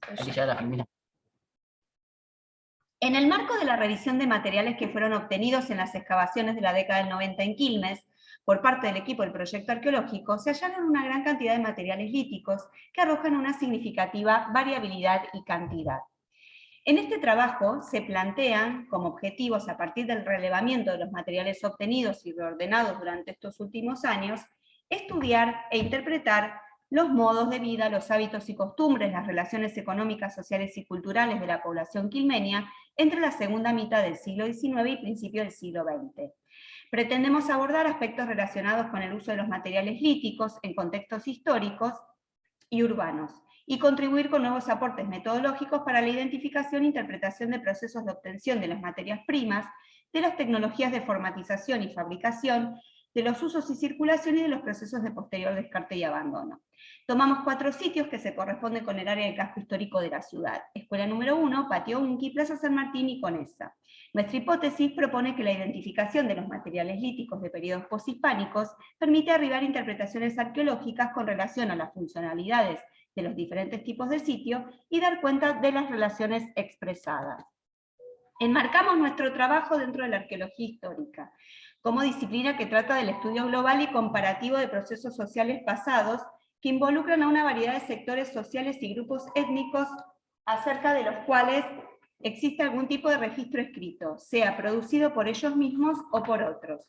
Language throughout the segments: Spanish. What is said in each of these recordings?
Aquí ya la filmina. En el marco de la revisión de materiales que fueron obtenidos en las excavaciones de la década del 90 en Quilmes, por parte del equipo del proyecto arqueológico, se hallaron una gran cantidad de materiales líticos que arrojan una significativa variabilidad y cantidad. En este trabajo se plantean como objetivos, a partir del relevamiento de los materiales obtenidos y reordenados durante estos últimos años, estudiar e interpretar los modos de vida, los hábitos y costumbres, las relaciones económicas, sociales y culturales de la población quilmeña entre la segunda mitad del siglo XIX y principio del siglo XX. Pretendemos abordar aspectos relacionados con el uso de los materiales líticos en contextos históricos y urbanos, y contribuir con nuevos aportes metodológicos para la identificación e interpretación de procesos de obtención de las materias primas, de las tecnologías de formatización y fabricación, de los usos y circulación y de los procesos de posterior descarte y abandono. Tomamos 4 sitios que se corresponden con el área del casco histórico de la ciudad: Escuela número 1, Patio Unqui, Plaza San Martín y Conesa. Nuestra hipótesis propone que la identificación de los materiales líticos de periodos poshispánicos permite arribar a interpretaciones arqueológicas con relación a las funcionalidades de los diferentes tipos de sitio y dar cuenta de las relaciones expresadas. Enmarcamos nuestro trabajo dentro de la arqueología histórica, como disciplina que trata del estudio global y comparativo de procesos sociales pasados que involucran a una variedad de sectores sociales y grupos étnicos acerca de los cuales existe algún tipo de registro escrito, sea producido por ellos mismos o por otros.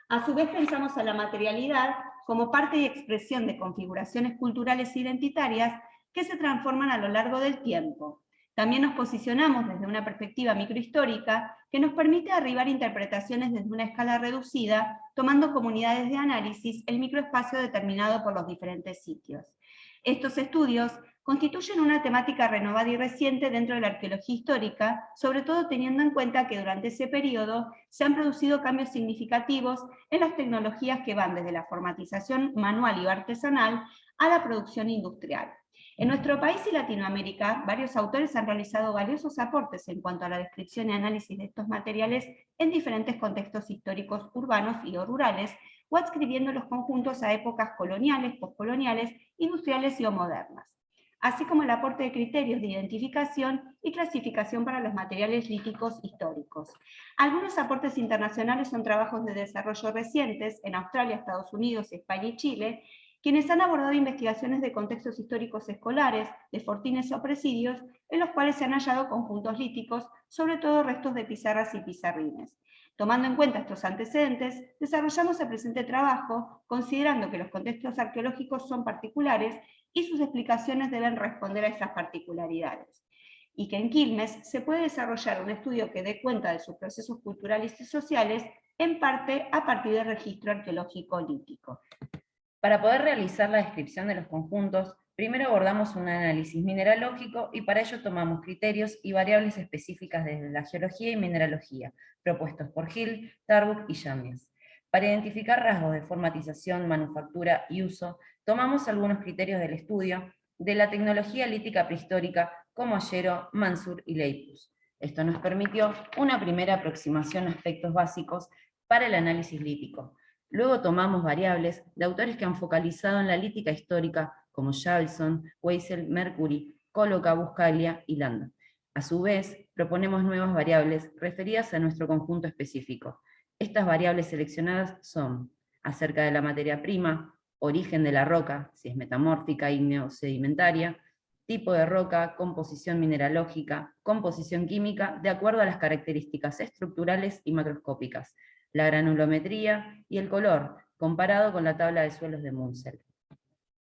A su vez pensamos a la materialidad como parte y expresión de configuraciones culturales identitarias que se transforman a lo largo del tiempo. También nos posicionamos desde una perspectiva microhistórica que nos permite arribar interpretaciones desde una escala reducida, tomando comunidades de análisis el microespacio determinado por los diferentes sitios. Estos estudios constituyen una temática renovada y reciente dentro de la arqueología histórica, sobre todo teniendo en cuenta que durante ese periodo se han producido cambios significativos en las tecnologías que van desde la formatización manual y artesanal a la producción industrial. En nuestro país y Latinoamérica, varios autores han realizado valiosos aportes en cuanto a la descripción y análisis de estos materiales en diferentes contextos históricos urbanos y o rurales, o adscribiendo los conjuntos a épocas coloniales, poscoloniales, industriales y o modernas, así como el aporte de criterios de identificación y clasificación para los materiales líticos históricos. Algunos aportes internacionales son trabajos de desarrollo recientes en Australia, Estados Unidos, España y Chile, quienes han abordado investigaciones de contextos históricos escolares, de fortines o presidios, en los cuales se han hallado conjuntos líticos, sobre todo restos de pizarras y pizarrines. Tomando en cuenta estos antecedentes, desarrollamos el presente trabajo, considerando que los contextos arqueológicos son particulares y sus explicaciones deben responder a esas particularidades, y que en Quilmes se puede desarrollar un estudio que dé cuenta de sus procesos culturales y sociales, en parte a partir del registro arqueológico lítico. Para poder realizar la descripción de los conjuntos, primero abordamos un análisis mineralógico y para ello tomamos criterios y variables específicas desde la geología y mineralogía, propuestos por Hill, Tarbuck y Yáñez. Para identificar rasgos de formatización, manufactura y uso, tomamos algunos criterios del estudio de la tecnología lítica prehistórica como Ayero, Mansur y Leipus. Esto nos permitió una primera aproximación a aspectos básicos para el análisis lítico. Luego tomamos variables de autores que han focalizado en la lítica histórica, como Javelson, Weissel, Mercury, Coloca, Buscaglia y Landa. A su vez, proponemos nuevas variables referidas a nuestro conjunto específico. Estas variables seleccionadas son acerca de la materia prima, origen de la roca, si es metamórfica, ígnea o sedimentaria, tipo de roca, composición mineralógica, composición química, de acuerdo a las características estructurales y macroscópicas, la granulometría y el color, comparado con la tabla de suelos de Munsell.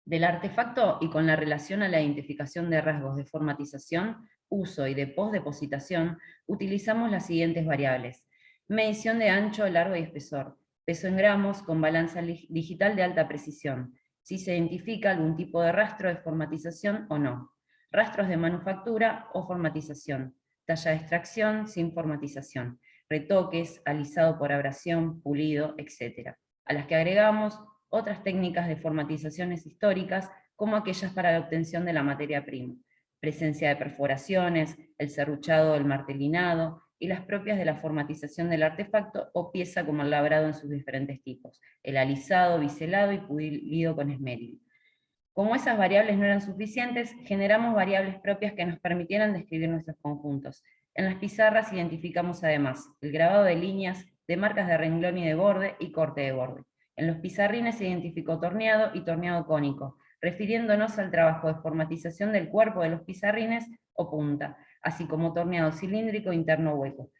Del artefacto y con la relación a la identificación de rasgos de formatización, uso y de postdepositación, utilizamos las siguientes variables: medición de ancho, largo y espesor, peso en gramos con balanza digital de alta precisión, si se identifica algún tipo de rastro de formatización o no, rastros de manufactura o formatización, talla de extracción sin formatización, retoques, alisado por abrasión, pulido, etc. A las que agregamos otras técnicas de formatizaciones históricas, como aquellas para la obtención de la materia prima, presencia de perforaciones, el serruchado, el martelinado, y las propias de la formatización del artefacto o pieza como el labrado en sus diferentes tipos, el alisado, biselado y pulido con esmeril. Como esas variables no eran suficientes, generamos variables propias que nos permitieran describir nuestros conjuntos. En las pizarras identificamos además el grabado de líneas, de marcas de renglón y de borde y corte de borde. En los pizarrines se identificó torneado y torneado cónico, refiriéndonos al trabajo de formatización del cuerpo de los pizarrines o punta, así como torneado cilíndrico interno hueco.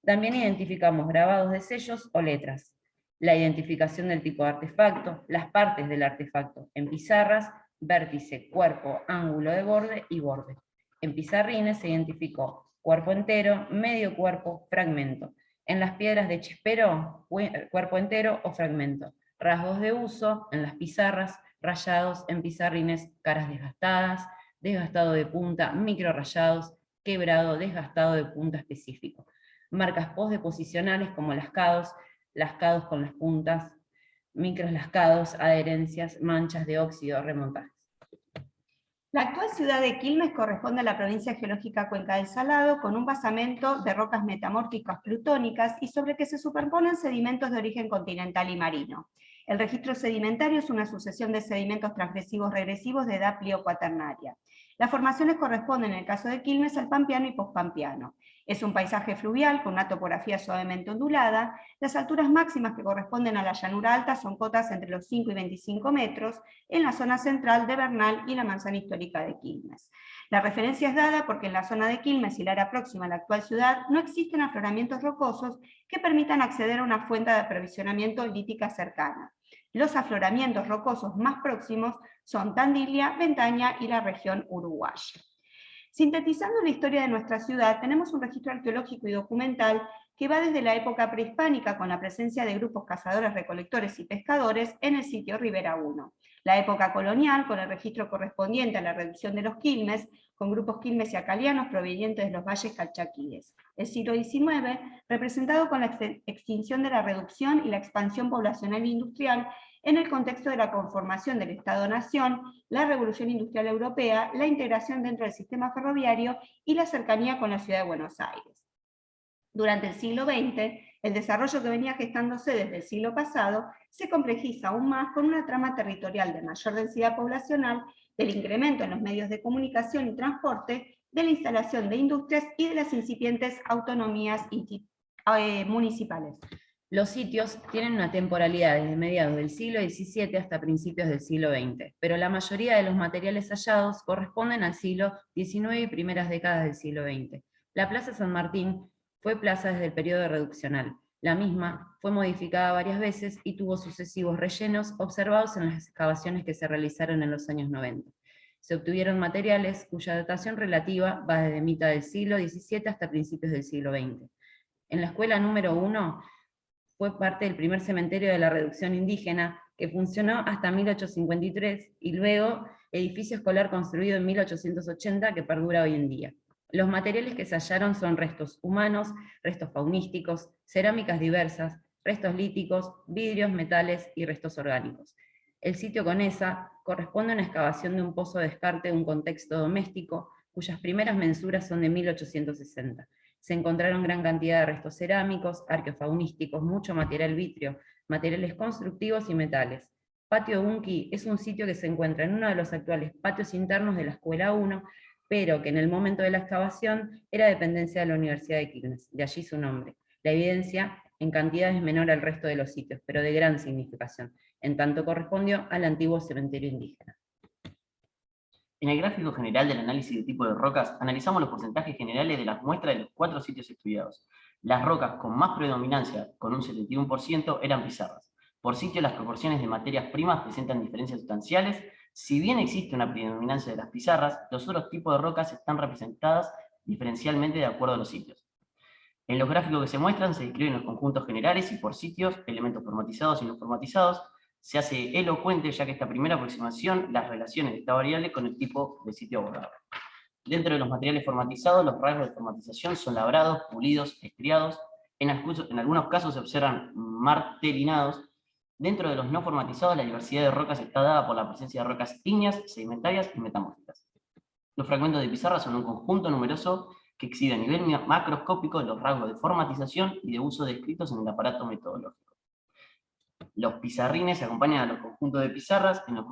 También identificamos grabados de sellos o letras, la identificación del tipo de artefacto, las partes del artefacto en pizarras, vértice, cuerpo, ángulo de borde y borde. En pizarrines se identificó cuerpo entero, medio cuerpo, fragmento. En las piedras de chispero, cuerpo entero o fragmento. Rasgos de uso en las pizarras, rayados en pizarrines, caras desgastadas, desgastado de punta, micro rayados, quebrado, desgastado de punta específico. Marcas postdeposicionales como lascados con las puntas, micros lascados, adherencias, manchas de óxido, remontajes. La actual ciudad de Quilmes corresponde a la provincia geológica Cuenca del Salado, con un basamento de rocas metamórficas plutónicas y sobre que se superponen sedimentos de origen continental y marino. El registro sedimentario es una sucesión de sedimentos transgresivos regresivos de edad pliocuaternaria. Las formaciones corresponden, en el caso de Quilmes, al pampeano y pospampeano. Es un paisaje fluvial con una topografía suavemente ondulada. Las alturas máximas que corresponden a la llanura alta son cotas entre los 5 y 25 metros en la zona central de Bernal y la manzana histórica de Quilmes. La referencia es dada porque en la zona de Quilmes y el área próxima a la actual ciudad no existen afloramientos rocosos que permitan acceder a una fuente de aprovisionamiento lítica cercana. Los afloramientos rocosos más próximos son Tandilia, Ventaña y la región uruguaya. Sintetizando la historia de nuestra ciudad, tenemos un registro arqueológico y documental que va desde la época prehispánica con la presencia de grupos cazadores, recolectores y pescadores en el sitio Ribera 1. La época colonial, con el registro correspondiente a la reducción de los quilmes, con grupos quilmes y acalianos provenientes de los valles calchaquíes. El siglo XIX, representado con la extinción de la reducción y la expansión poblacional e industrial en el contexto de la conformación del Estado-Nación, la Revolución Industrial Europea, la integración dentro del sistema ferroviario y la cercanía con la ciudad de Buenos Aires. Durante el siglo XX, el desarrollo que venía gestándose desde el siglo pasado se complejiza aún más con una trama territorial de mayor densidad poblacional, del incremento en los medios de comunicación y transporte, de la instalación de industrias y de las incipientes autonomías municipales. Los sitios tienen una temporalidad desde mediados del siglo XVII hasta principios del siglo XX, pero la mayoría de los materiales hallados corresponden al siglo XIX y primeras décadas del siglo XX. La Plaza San Martín fue plaza desde el periodo reduccional. La misma fue modificada varias veces y tuvo sucesivos rellenos observados en las excavaciones que se realizaron en los años 90. Se obtuvieron materiales cuya datación relativa va desde mitad del siglo XVII hasta principios del siglo XX. En la escuela número 1 fue parte del primer cementerio de la reducción indígena, que funcionó hasta 1853, y luego edificio escolar construido en 1880 que perdura hoy en día. Los materiales que se hallaron son restos humanos, restos faunísticos, cerámicas diversas, restos líticos, vidrios, metales y restos orgánicos. El sitio Conesa corresponde a una excavación de un pozo de descarte de un contexto doméstico, cuyas primeras mensuras son de 1860. Se encontraron gran cantidad de restos cerámicos, arqueofaunísticos, mucho material vitrio, materiales constructivos y metales. Patio Unqui es un sitio que se encuentra en uno de los actuales patios internos de la Escuela 1, pero que en el momento de la excavación era dependencia de la Universidad de Quilmes, de allí su nombre. La evidencia en cantidad es menor al resto de los sitios, pero de gran significación, en tanto correspondió al antiguo cementerio indígena. En el gráfico general del análisis de tipo de rocas, analizamos los porcentajes generales de las muestras de los 4 sitios estudiados. Las rocas con más predominancia, con un 71%, eran pizarras. Por sitio, las proporciones de materias primas presentan diferencias sustanciales. Si bien existe una predominancia de las pizarras, los otros tipos de rocas están representadas diferencialmente de acuerdo a los sitios. En los gráficos que se muestran se describen los conjuntos generales y por sitios, elementos formatizados y no formatizados. Se hace elocuente, ya que esta primera aproximación, las relaciones de esta variable con el tipo de sitio abordado. Dentro de los materiales formatizados, los rasgos de formatización son labrados, pulidos, estriados. En algunos casos se observan martelinados. Dentro de los no formatizados, la diversidad de rocas está dada por la presencia de rocas ígneas, sedimentarias y metamórficas. Los fragmentos de pizarra son un conjunto numeroso que exhibe a nivel macroscópico los rasgos de formatización y de uso descritos en el aparato metodológico. Los pizarrines acompañan a los conjuntos de pizarras en los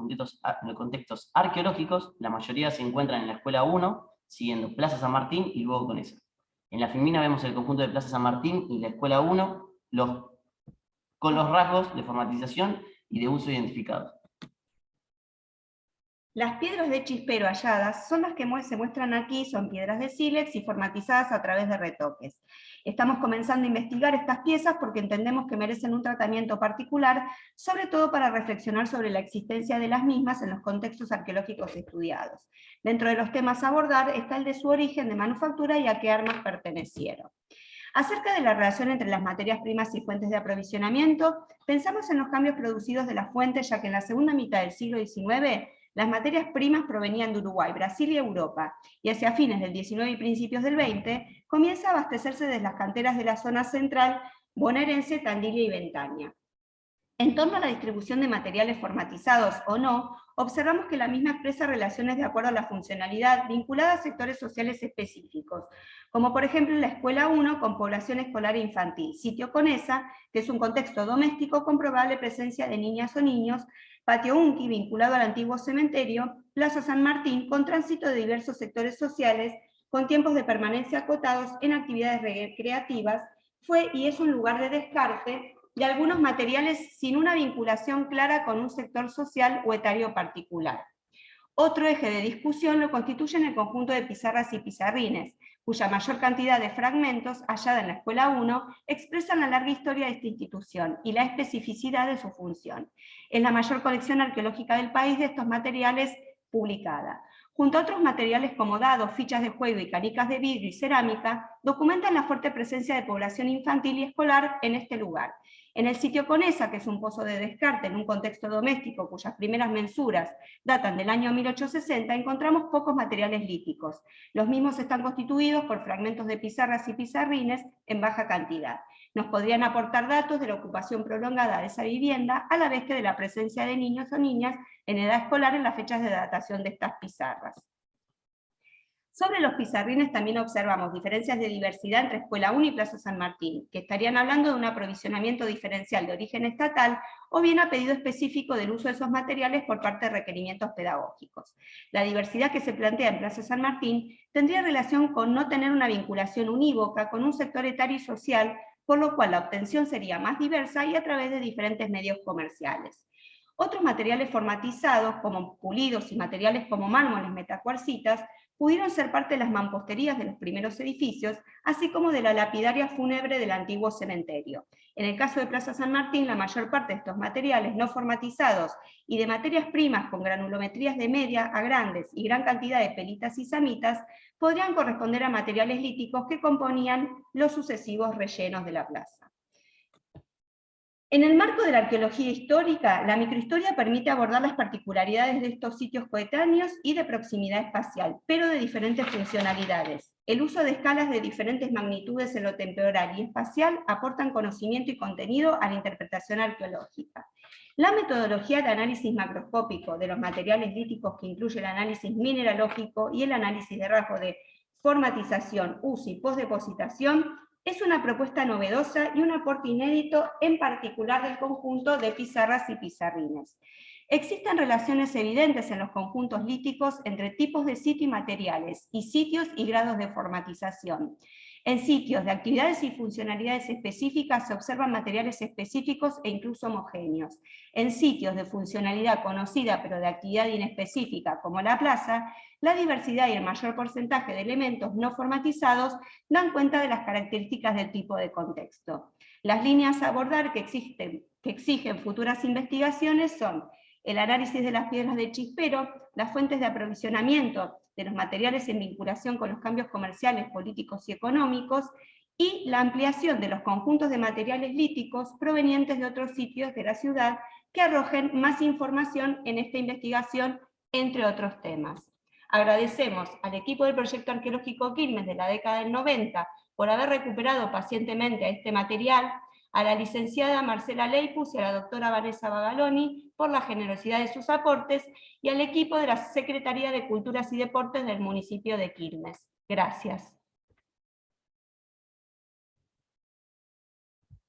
contextos arqueológicos. La mayoría se encuentran en la Escuela 1, siguiendo Plaza San Martín y luego Conesa. En la filmina vemos el conjunto de Plaza San Martín y la Escuela 1 con los rasgos de formatización y de uso identificados. Las piedras de chispero halladas son las que se muestran aquí, son piedras de sílex y formatizadas a través de retoques. Estamos comenzando a investigar estas piezas porque entendemos que merecen un tratamiento particular, sobre todo para reflexionar sobre la existencia de las mismas en los contextos arqueológicos estudiados. Dentro de los temas a abordar está el de su origen de manufactura y a qué armas pertenecieron. Acerca de la relación entre las materias primas y fuentes de aprovisionamiento, pensamos en los cambios producidos de las fuentes, ya que en la segunda mitad del siglo XIX las materias primas provenían de Uruguay, Brasil y Europa, y hacia fines del XIX y principios del XX comienza a abastecerse de las canteras de la zona central bonaerense, Tandil y Ventaña. En torno a la distribución de materiales formatizados o no, observamos que la misma expresa relaciones de acuerdo a la funcionalidad vinculada a sectores sociales específicos, como por ejemplo la Escuela 1 con población escolar e infantil, sitio Conesa, que es un contexto doméstico con probable presencia de niñas o niños, Patio Unqui, vinculado al antiguo cementerio, Plaza San Martín, con tránsito de diversos sectores sociales, con tiempos de permanencia acotados en actividades recreativas, fue y es un lugar de descarte de algunos materiales sin una vinculación clara con un sector social o etario particular. Otro eje de discusión lo constituyen el conjunto de pizarras y pizarrines, cuya mayor cantidad de fragmentos, hallada en la Escuela 1, expresan la larga historia de esta institución y la especificidad de su función. Es la mayor colección arqueológica del país de estos materiales publicada. Junto a otros materiales como dados, fichas de juego y canicas de vidrio y cerámica, documentan la fuerte presencia de población infantil y escolar en este lugar. En el sitio Conesa, que es un pozo de descarte en un contexto doméstico cuyas primeras mensuras datan del año 1860, encontramos pocos materiales líticos. Los mismos están constituidos por fragmentos de pizarras y pizarrines en baja cantidad. Nos podrían aportar datos de la ocupación prolongada de esa vivienda, a la vez que de la presencia de niños o niñas en edad escolar en las fechas de datación de estas pizarras. Sobre los pizarrines también observamos diferencias de diversidad entre Escuela 1 y Plaza San Martín, que estarían hablando de un aprovisionamiento diferencial de origen estatal o bien a pedido específico del uso de esos materiales por parte de requerimientos pedagógicos. La diversidad que se plantea en Plaza San Martín tendría relación con no tener una vinculación unívoca con un sector etario y social, por lo cual la obtención sería más diversa y a través de diferentes medios comerciales. Otros materiales formatizados, como pulidos y materiales como mármoles metacuarcitas, pudieron ser parte de las mamposterías de los primeros edificios, así como de la lapidaria fúnebre del antiguo cementerio. En el caso de Plaza San Martín, la mayor parte de estos materiales no formatizados y de materias primas con granulometrías de media a grandes y gran cantidad de pelitas y samitas podrían corresponder a materiales líticos que componían los sucesivos rellenos de la plaza. En el marco de la arqueología histórica, la microhistoria permite abordar las particularidades de estos sitios coetáneos y de proximidad espacial, pero de diferentes funcionalidades. El uso de escalas de diferentes magnitudes en lo temporal y espacial aportan conocimiento y contenido a la interpretación arqueológica. La metodología de análisis macroscópico de los materiales líticos, que incluye el análisis mineralógico y el análisis de rasgos de formatización, uso y postdepositación, es una propuesta novedosa y un aporte inédito, en particular del conjunto de pizarras y pizarrines. Existen relaciones evidentes en los conjuntos líticos entre tipos de sitio y materiales, y sitios y grados de formatización. En sitios de actividades y funcionalidades específicas se observan materiales específicos e incluso homogéneos. En sitios de funcionalidad conocida pero de actividad inespecífica, como la plaza, la diversidad y el mayor porcentaje de elementos no formatizados dan cuenta de las características del tipo de contexto. Las líneas a abordar que exigen futuras investigaciones son el análisis de las piedras de chispero, las fuentes de aprovisionamiento de los materiales en vinculación con los cambios comerciales, políticos y económicos, y la ampliación de los conjuntos de materiales líticos provenientes de otros sitios de la ciudad que arrojen más información en esta investigación, entre otros temas. Agradecemos al equipo del Proyecto Arqueológico Quilmes de la década del 90 por haber recuperado pacientemente este material, a la licenciada Marcela Leipus y a la doctora Vanessa Bagaloni por la generosidad de sus aportes, y al equipo de la Secretaría de Culturas y Deportes del municipio de Quilmes. Gracias.